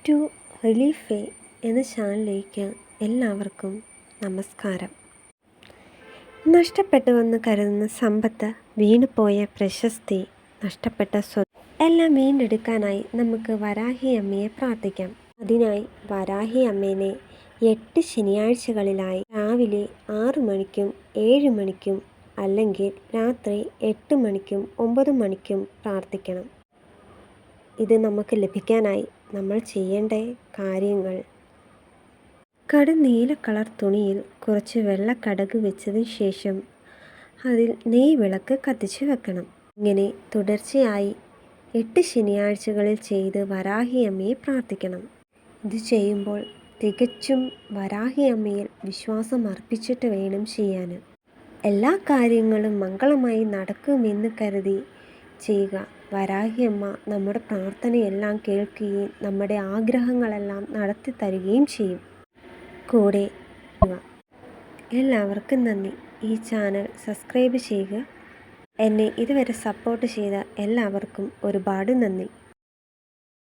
To relief എന്ന ചാനലിലേക്ക് എല്ലാവർക്കും നമസ്കാരം. നഷ്ടപ്പെട്ടുവെന്ന് കരുതുന്ന സമ്പത്ത്, വീണുപോയ പ്രശസ്തി, നഷ്ടപ്പെട്ട സ്വത്ത് എല്ലാം വീണ്ടെടുക്കാനായി നമുക്ക് വരാഹി അമ്മയെ പ്രാർത്ഥിക്കാം. അതിനായി വരാഹി അമ്മേനെ 8 ശനിയാഴ്ചകളിലായി രാവിലെ 6 മണിക്കും 7 മണിക്കും അല്ലെങ്കിൽ രാത്രി 8 മണിക്കും 9 മണിക്കും പ്രാർത്ഥിക്കണം. ഇത് നമുക്ക് ലഭിക്കാനായി നമ്മൾ ചെയ്യേണ്ട കാര്യങ്ങൾ: നീല കളർ തുണിയിൽ കുറച്ച് വെള്ള കടുക് വെച്ചതിന് ശേഷം അതിൽ നെയ് വിളക്ക് കത്തിച്ച് വെക്കണം. ഇങ്ങനെ തുടർച്ചയായി 8 ശനിയാഴ്ചകളിൽ ചെയ്ത് വരാഹി അമ്മയെ പ്രാർത്ഥിക്കണം. ഇത് ചെയ്യുമ്പോൾ തികച്ചും വരാഹി അമ്മയിൽ വിശ്വാസം അർപ്പിച്ചിട്ട് വേണം ചെയ്യാൻ. എല്ലാ കാര്യങ്ങളും മംഗളമായി നടക്കുമെന്ന് കരുതി ചെയ്യുക. വരാഹി അമ്മ നമ്മുടെ പ്രാർത്ഥനയെല്ലാം കേൾക്കുകയും നമ്മുടെ ആഗ്രഹങ്ങളെല്ലാം നടത്തി തരികയും ചെയ്യും. കൂടെ എല്ലാവർക്കും നന്ദി. ഈ ചാനൽ സബ്സ്ക്രൈബ് ചെയ്യുക. എന്നെ ഇതുവരെ സപ്പോർട്ട് ചെയ്ത എല്ലാവർക്കും ഒരുപാട് നന്ദി.